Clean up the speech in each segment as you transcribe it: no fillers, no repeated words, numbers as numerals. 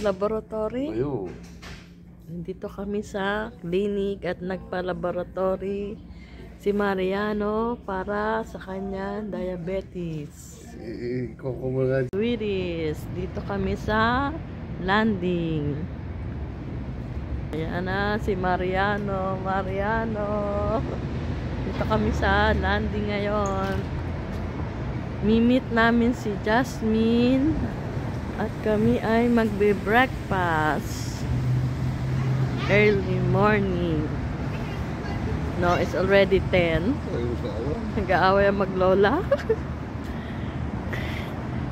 laboratory. Ayo. Nandito kami sa clinic at nagpa-laboratory si Mariano para sa kanya diabetes. Ikaw ko mga. Sweeties, dito kami sa landing. Ayan na si Mariano. Dito kami sa landing ngayon. Mimit namin si Jasmine at kami ay magbe-breakfast. Early morning. No, it's already 10. Nag-aaway ang maglola.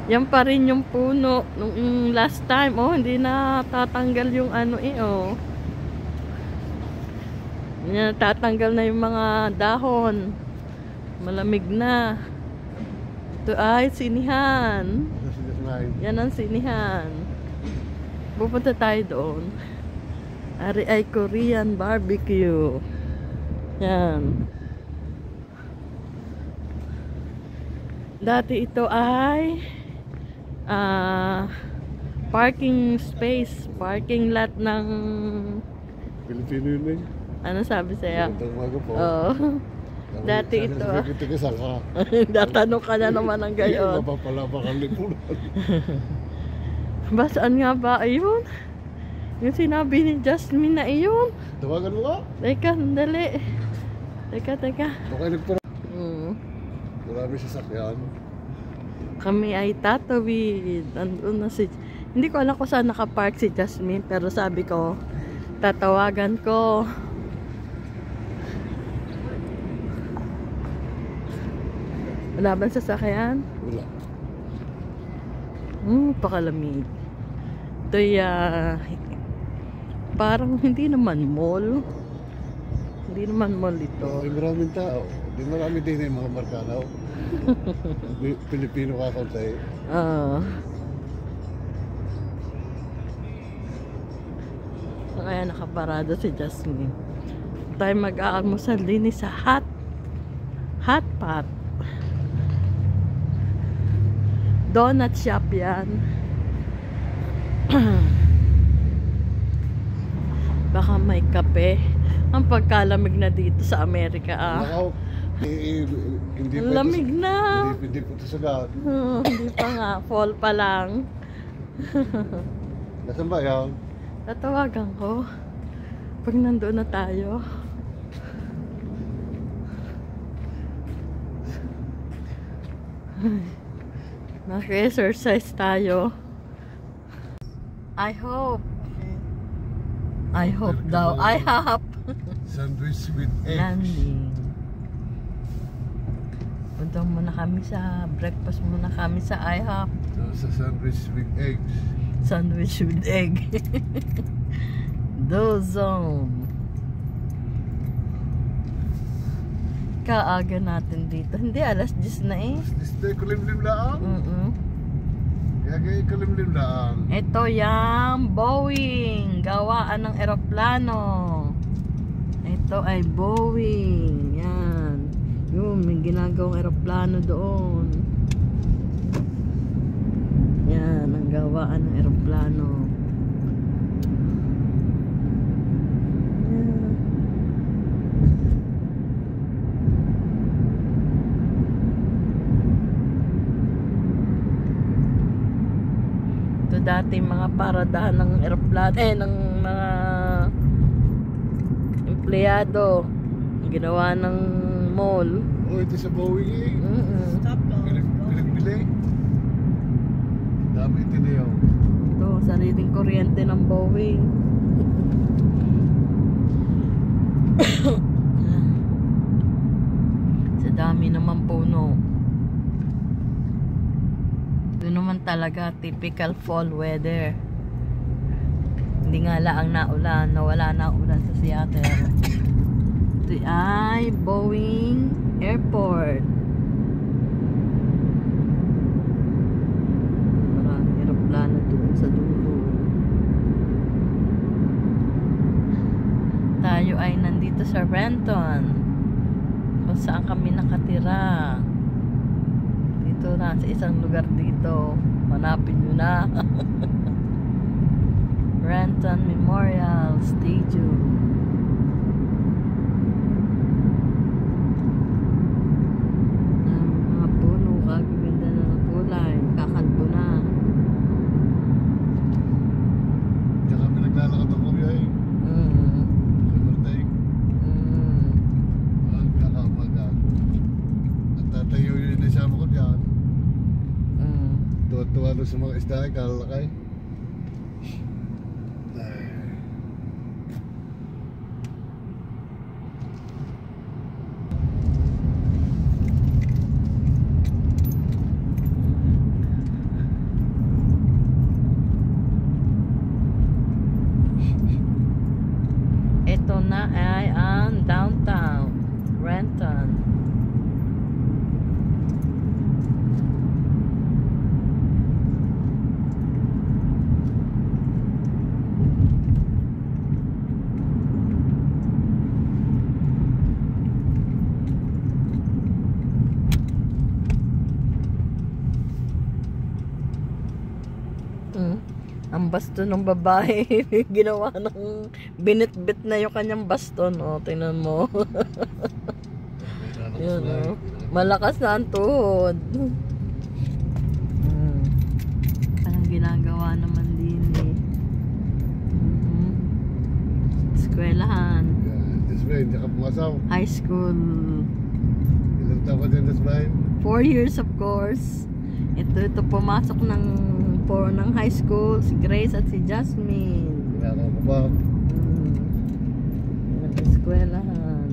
Yan pa rin yung puno nung last time. Oh, hindi na tatanggal yung ano oh. Hindi na tatanggal na yung mga dahon. Malamig na. Ito ay sinihan. Yan ang sinihan. Pupunta tayo doon. Ari ay Korean barbecue. Yan. Dati ito ay parking space, parking lot ng Pilipino yun eh. ano sabi sa'yo? Magandang po. Oo. Dati ito. Datanong ka na naman ng gayon. Mapapalabakan lipunan. Basaan nga ba ayun? Yung sinabi ni Jasmine na iyon. Tawagan mo ka? Teka, sandali. Teka. Okay, nagpura. Marami sasakyan. Kami ay tatawid. Andun na si... Hindi ko alam kung saan nakapark si Jasmine. Pero sabi ko, tatawagan ko. Wala ba sasakyan? Wala. Pakalamig. Ito parang hindi naman mall. Hindi naman mall ito. Ay, maraming tao. Di marami din yung mga Markanaw. Pilipino ka kaunti. Kaya nakaparado si Jasmine. Tayo mag-aalmusal din sa hot pot. Donut shop yan. Baka may kape. Ang pagkalamig na dito sa Amerika Hindi lamig na. Hindi po ito sagad. Hindi pa nga. Fall pa lang. Nasaan ba yan? Tatawagan ko. Pag nandoon na tayo. Nag-exercise tayo. I hope daw. I hope. Sandwich with eggs. Landing. Punta muna kami sa breakfast muna kami sa IHOP. Sa sandwich with eggs. Sandwich with egg. Dozom. Kaaga natin dito. Hindi, alas 10 na eh. Display kulimlim lang. Kaya kulimlim lang. Ito yung Boeing. Gawaan ng eroplano. Ito ay Boeing. Yan. Yung may ginagawang eroplano doon. Yan. Ang gawaan ng eroplano. Ito dati mga paradahan ng eroplano ng mga empleyado. Ginawa ng mall. Oh, ito sa Boeing eh. Stop daw. Pinagpili. Dami ito na yun. Ito, sariling kuryente ng Boeing. Sa dami naman puno. Ito naman talaga typical fall weather. Hindi nga laang naulan, nawala na ulan sa Seattle. Ito ay Boeing Airport. Maraming aeroplano doon sa dulo. Tayo ay nandito sa Renton, kung saan kami nakatira. Dito na sa isang lugar dito. Hanapin nyo na. Renton Memorial Stadium. Mga puno, kagaganda na ng kulay. Kakalbo na. Tsaka kami naglalakad ako biyahe. Overtake. Ang kakamaga. At tatayo yun na isama ko dyan. Tuwa-tuwa doon sa mga isda ay kalalakay. Ito na ay ang downtown Renton. Ang baston ng babae, ginawa ng binit-bit na yung kanyang baston. O, tingnan mo. Yun, o. Malakas na ang tuhod. Parang ginagawa naman din eh. Eskwelahan. Desmain, tsaka pumasaw. High school. Ilang taon ka din, Desmain? 4 years of course. Ito pumasok ng high school, si Grace at si Jasmine. Ginagawa ko ba? Nag-eskwelahan.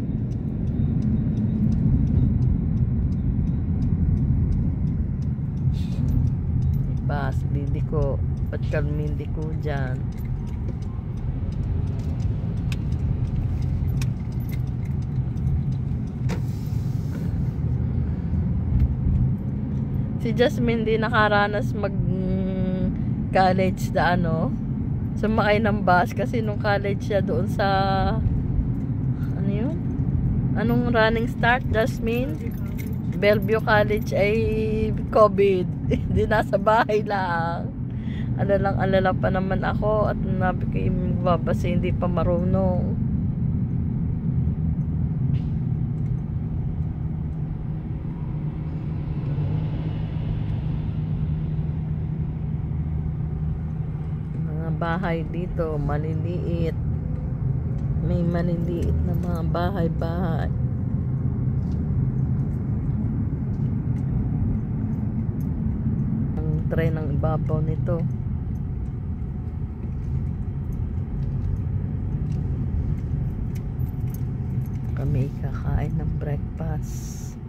Ipas, bidi ko. Ba't kalmindi ko dyan? Si Jasmine di nakaranas mag-college na sumakay ng bus kasi nung college siya doon sa ano yun? Anong running start, Jasmine? Bellevue College ay COVID. Hindi nasa bahay lang. Alala pa naman ako at nabi ko yung magbabasa, hindi pa marunong. Bahay dito maliliit, may maliliit na mga bahay-bahay. Ang tren ng ibabaw nito. Kami kakain ng breakfast.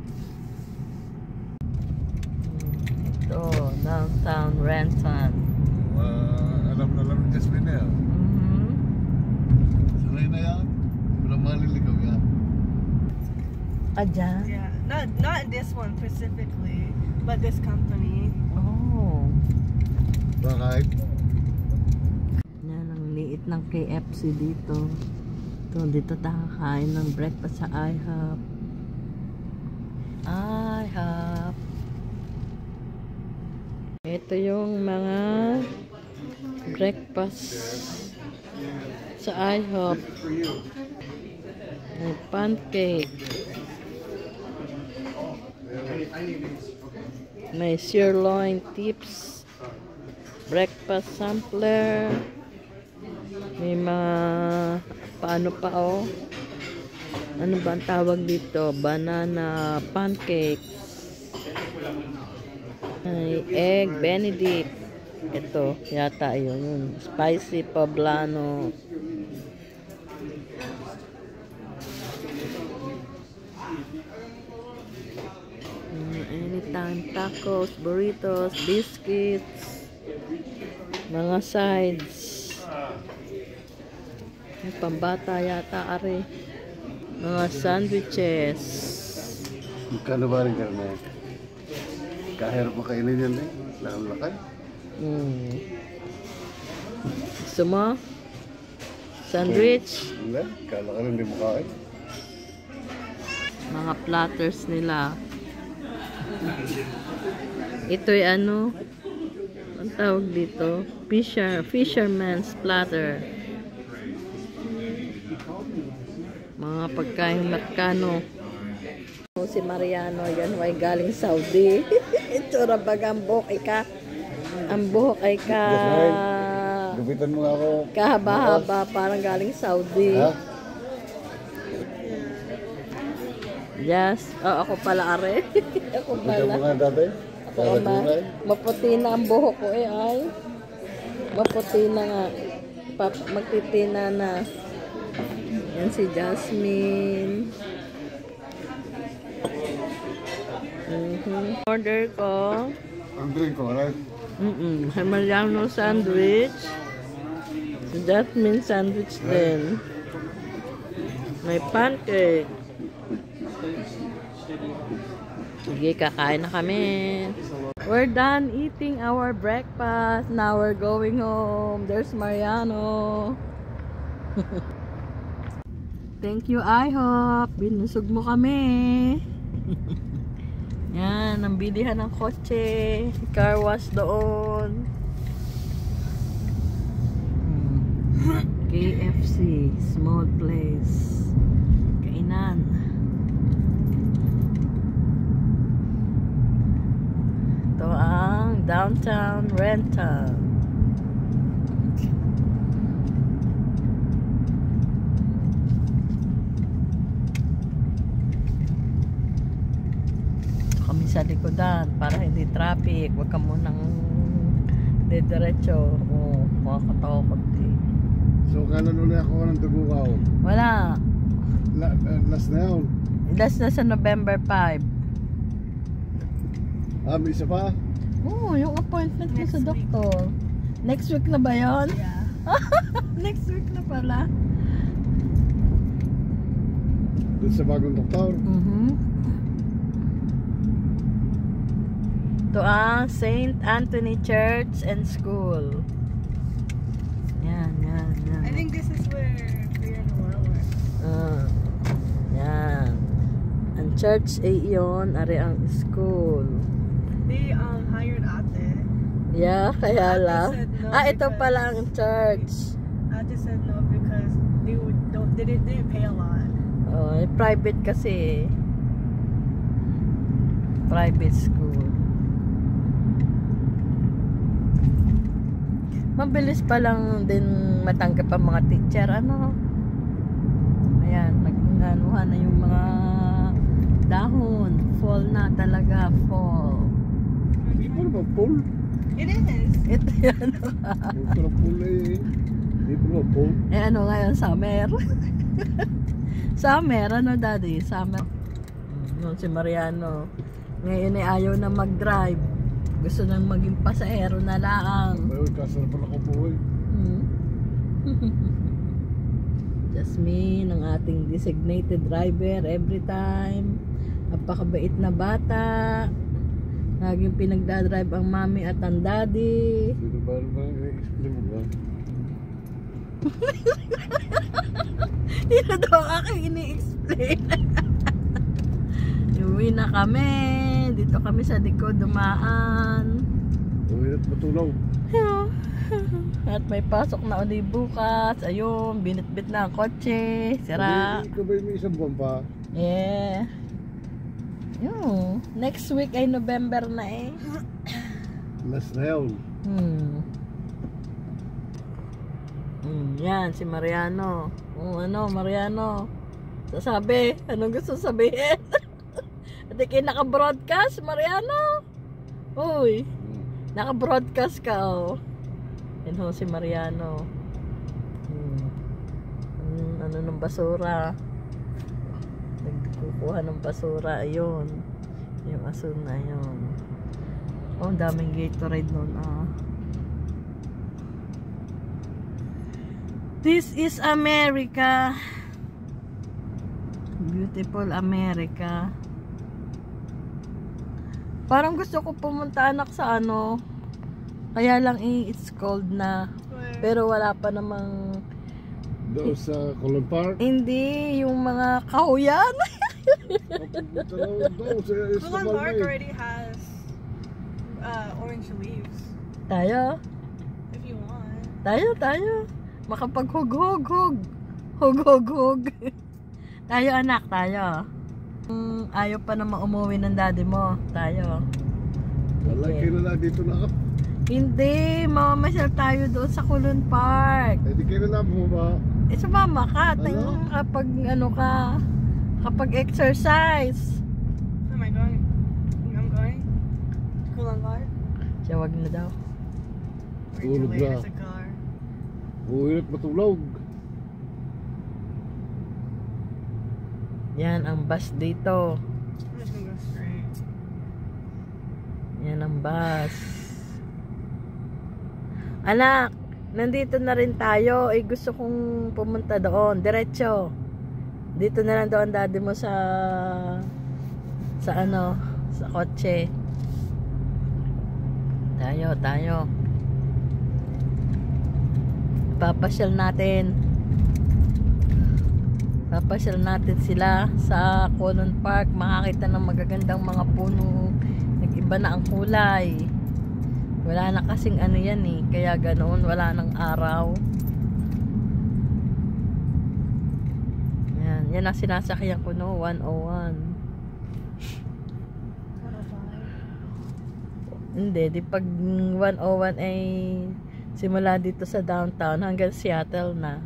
Ito, downtown Renton. Alam na lang ng Jasmine na yan. Sanay na yan. Pero maliligaw yan. Dyan? Yeah, not this one specifically, but this company. Oh. Bakit? Yan ang liit ng KFC dito. Dito kakain ng breakfast sa IHOP. IHOP. Ito yung mga breakfast sa IHOP. May pancake. May sirloin tips. Breakfast sampler. May mga paano pa ano ba ang tawag dito? Banana pancakes. May egg benedict. Ito, yata yun. Spicy poblano. Anytime tacos, burritos, biscuits, mga sides. May pambata yata are. Mga sandwiches. Magkano ba rin karne? Kahirap makainin yan eh. Lakay. Gusto mo? Sandwich? Hindi, kala ka rin hindi mo kain. Mga platters nila. Ito'y ano Ang tawag dito, fisherman's platter. Mga pagkain Marcano. Si Mariano, yan ay galing Saudi. Itsura baga ang buhok ay ka. Ang buhok ay ka. Gupitan mo ako. Kahaba-haba, parang galing Saudi. Ha? Yes. Oh, ako pala are. Ako Gupitan mo pala. nga dati? Ako maputi na ang buhok ko eh ay. Maputi na nga. Magtitina na. Yan si Jasmine. Order ko. Ang drink ko, right? Mariano sandwich. Si Jasmine sandwich din. May pancake. Sige, kakain na kami. We're done eating our breakfast. Now we're going home. There's Mariano. Thank you, IHOP. Binusog mo kami. Yan, ang bilihan ng kotse. Car wash doon. KFC, small place. Kainan. Ito ang downtown Renton. Kami sa likodan para hindi traffic. Huwag ka munang diretso. Oo, makakatakot eh. So, kanan ulit ako ng Dugukaw. Wala. Last na yun. Last na sa November 5. May isa pa? Oo, yung appointment mo sa Next week. doktor. Next week na ba yun? Yeah. Next week na pala. Doon sa bagong doktor. Ito ang St. Anthony Church and School. Yan. I think this is where Korea and Laura were. Yan. Ang church ay iyon, ari ang school. They hired ate. Yeah, kaya Ate lang. said no Ito because- pala ang church. Ate said no because they didn't pay a lot. Oh, private kasi. Private school. Mabilis pa lang din matanggap ang mga teacher. Ano? Ayan, nag-anuhan na yung mga dahon. Fall na talaga, fall. Hindi pa naman pool. It is. Ito yan. Hindi pa naman pool eh. Hindi pa naman pool. Eh ano ngayon, summer? Summer, ano daddy? Summer. Yun si Mariano. Ngayon ay ayaw na mag-drive. Gusto nang maging pasahero na lang. Ayun, kasarap pala ko po eh. Jasmine, ang ating designated driver every time. Napakabait na bata. Laging pinagdadrive ang mami at ang daddy. Sino ba i-explain mo ba? Yun na daw ang aking ini-explain. Uwi na kami. Dito kami sa likod dumaan. Uwi at matulaw. At may pasok na uli bukas. Ayun, binitbit na ang kotse. Sira. Ikaw ba may isang buwan pa? Yeah. Yun. Next week ay November na eh. Last na yun. Yan, si Mariano. Ano, Mariano? Sasabi, anong gusto sabihin? At kayo naka-broadcast, Mariano? Uy, naka-broadcast ka, oh. Yan ho, si Mariano. Ano ng basura? Nagkukuha ng basura, ayun. Yung aso na yun. Oh, ang daming Gatorade nun, ah. This is America. Beautiful America. Parang gusto ko pumunta anak sa ano. Kaya lang it's cold na. Pero wala pa namang Doon sa Colon Park. hindi yung mga kahuyan. Papunta na doon sa Colon Esteban Park eh. already has orange leaves. Tayo? If you want. Tayo. Makapaghug-hug-hug. Hug-hug-hug. Tayo anak, tayo. Ayaw pa naman umuwi ng daddy mo. Tayo. Wala, Sige. kayo na dito na ka. Hindi, mamamasyal tayo doon sa Kulon Park. Eh, di kayo na bumaba. Eh, sumama ka. Ano? Kapag ano ka, kapag exercise. Am I going? I'm going? Kulangar? Siya, wag na daw. Or you Tulog later na. sa car? Uwi at matulog. Yan ang bus dito. I'm just gonna go straight. Yan ang bus. Anak, nandito na rin tayo. Eh, gusto kong pumunta doon. Diretso. Dito na lang doon daddy mo sa ano, sa kotse. Tayo. Papasyal natin sila sa Kulon Park. Makakita ng magagandang mga puno. Nag-iba na ang kulay. Wala na kasing ano yan eh. Kaya ganoon, wala nang araw. Yan ang sinasakyan ko no, 101. Hindi, di pag 101 ay simula dito sa downtown hanggang Seattle na.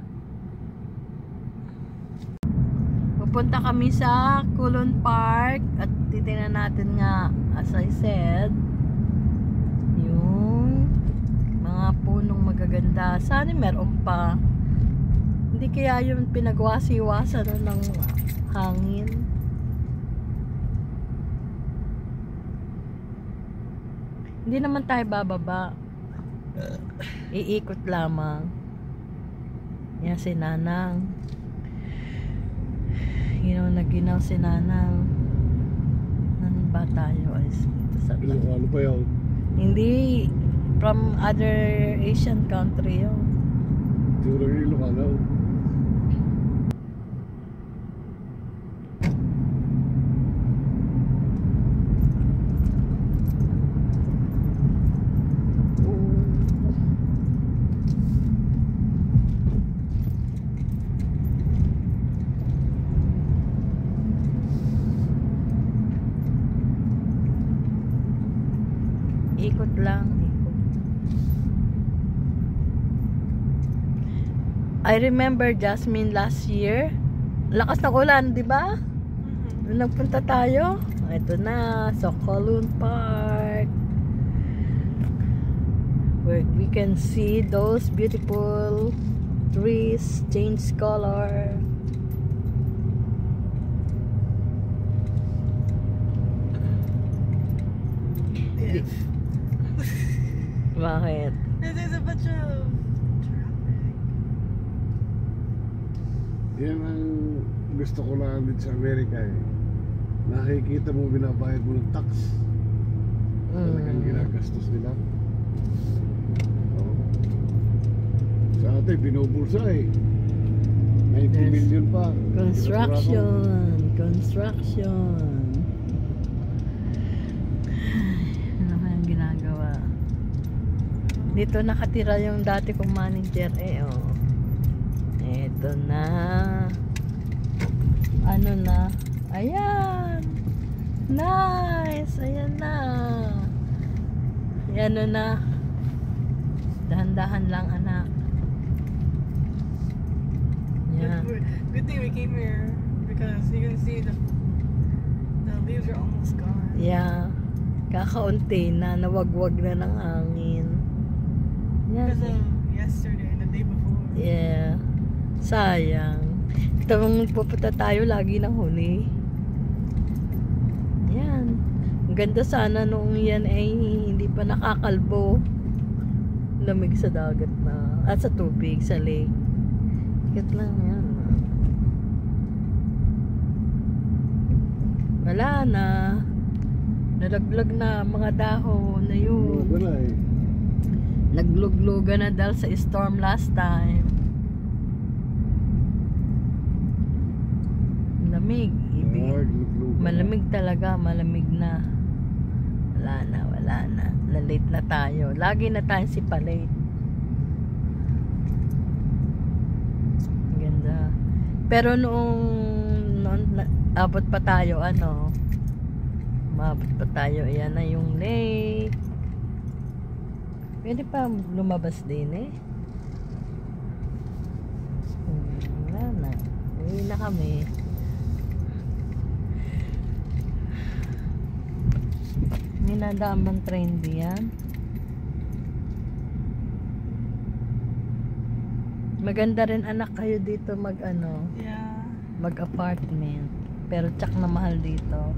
Pupunta kami sa Kulon Park at titingnan natin nga, as I said, yung mga punong magaganda. Sana meron pa. Hindi kaya yung pinagwasi-wasan ng hangin. Hindi naman tayo bababa. Iikot lamang. Yan si Nanang. Naginaw si Nanang. Nan ba tayo? Ay, dito sa Ano pa yun? Hindi. From other Asian country yun. Siguro yung Ilocano. Ikot lang. I remember, Jasmine, last year. Lakas ng ulan, di ba? Nung nagpunta tayo. Ito na, sa Kulon Park. Where we can see those beautiful trees change color. Bakit? There's a bunch of traffic. Yan ang gusto ko lang din sa Amerika eh. Nakikita mo binabayad mo ng tax. Talagang ginagastos nila. Oh. Sa atin, binubulsa eh. 90 Yes. million pa. Construction. Ano kayang ginagawa? Dito nakatira yung dati kong manager eh, oh. Eto na. Ano na? Ayan. Nice. Ayan na. Ano na. Dahan-dahan lang, anak. Yeah. Good thing we came here because you can see the leaves are almost gone. Yeah. Kakaunti na, nawagwag na ng hangin. Because Yan. of yesterday and the day before. Yeah. Sayang. Ito mong pupunta tayo lagi na huli. Yan. Ang ganda sana noong yan ay hindi pa nakakalbo. Lamig sa dagat na. At sa tubig, sa lake. Ikat lang yan. Wala na. Nalaglag na mga dahon na yun. Ano na eh. Naglugluga na dahil sa storm last time. Lamig. Luglug. Malamig talaga, malamig na. Wala na. Na-late na tayo. Lagi na tayo si palate. Ganda. Pero noong abot pa tayo, maabot pa tayo. Ayan na yung lake. Pwede pa lumabas din eh. Wala na. Uwi na kami. Ninadaan bang trendy yan? Maganda rin anak kayo dito Yeah. mag-apartment. Pero tsak na mahal dito.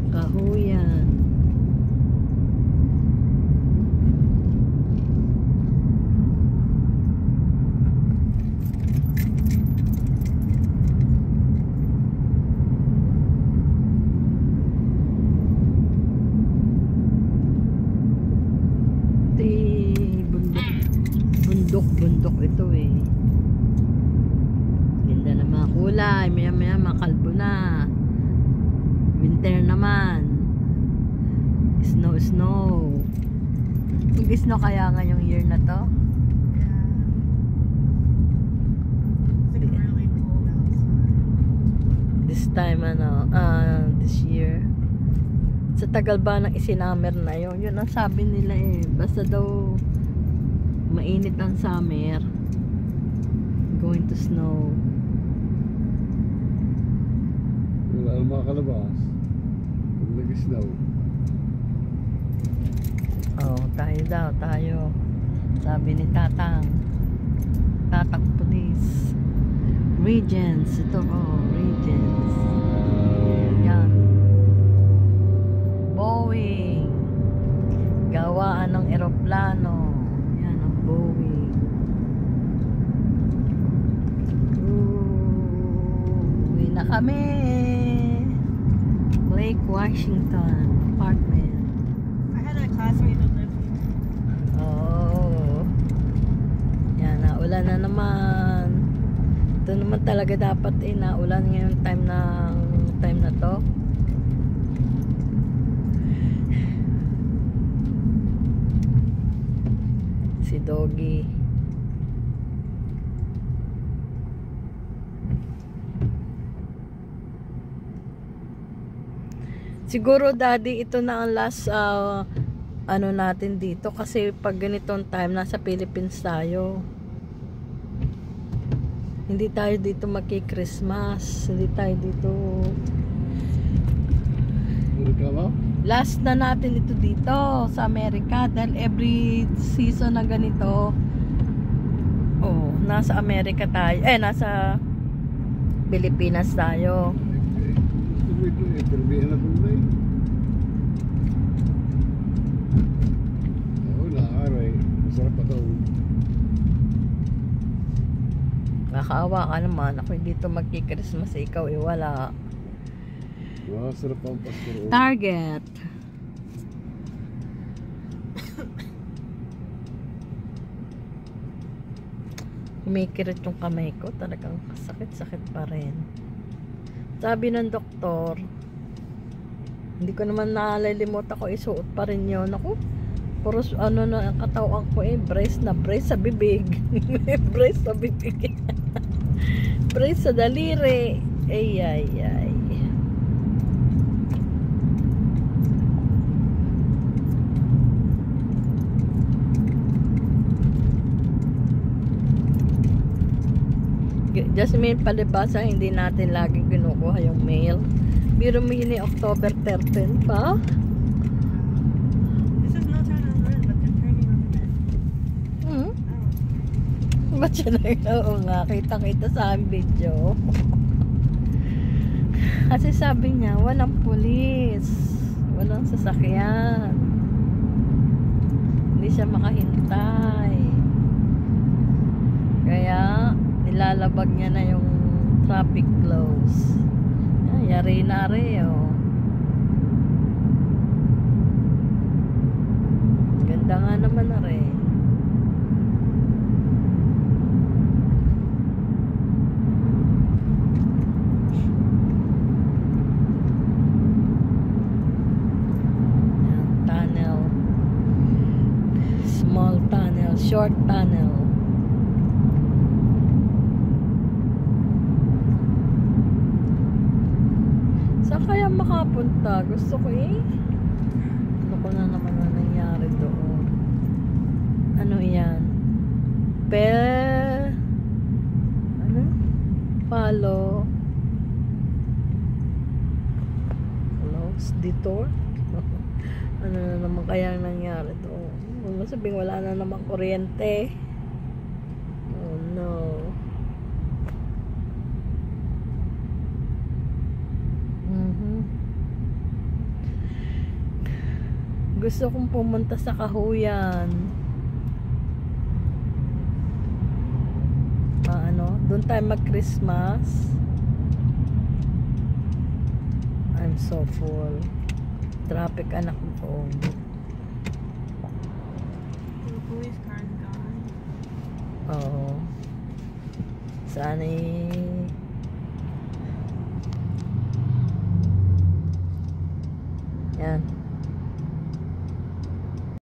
Kahuyan. Bundok ito eh. Ganda na mga kulay. Maya makalbo na. Winter naman. Snow. Mag-snow kaya ngayong year na to? Yeah. It's like really cold outside. This time this year. Sa tagal ba ng isinamer na yun? Yun ang sabi nila eh. Basta daw mainit ang summer, going to snow. Wala nang makakalabas pag nag-snow. Tayo. Sabi ni Tatang Police. Regents. Ito Regents. Yan. Boeing. Gawaan ng eroplano. Boeing. Uwi na kami. Lake Washington apartment. I had a classmate who lived here. Oh. Yan, naulan na naman. Ito naman talaga dapat naulan ngayon time na to. Si Doggy. Siguro daddy ito na ang last natin dito kasi pag ganitong time nasa Philippines tayo. Hindi tayo dito maki-Christmas. Hindi tayo dito. Last na natin ito dito sa Amerika dahil every season na ganito nasa Amerika tayo nasa Pilipinas tayo. Nakakaawa ka naman ako dito magki-Christmas ikaw wala. Sarap ang Pasko. Target. Kumikirit yung kamay ko. Talagang sakit-sakit pa rin. Sabi ng doktor, hindi ko naman nalilimot ako, isuot pa rin yun. Ako, puro na katawan ko brace sa bibig. Brace sa bibig. Brace sa daliri. Ay. Jasmine, palibasa hindi natin laging kinukuha yung mail. Biro mo yun October 13 pa. This is not turning on the red, but they're turning on the red. Ba't siya oo nga, kita sa aming video. Kasi sabi niya, walang pulis, walang sasakyan, hindi siya makahintay, kaya nilalabag niya na yung traffic laws. Yari na rin ganda nga naman na rin. short tunnel. Saan kaya makapunta? Gusto ko ano ko na naman na nangyari doon? Ano yan? Ano? Palo. Close detour. Ano na naman kaya nangyari doon? Wala sabing wala na naman kuryente. Oh no. Gusto kong pumunta sa Kahuyan. Doon tayo mag-Christmas. I'm so full. Traffic anak ko. The police car's gone. Oo. Sana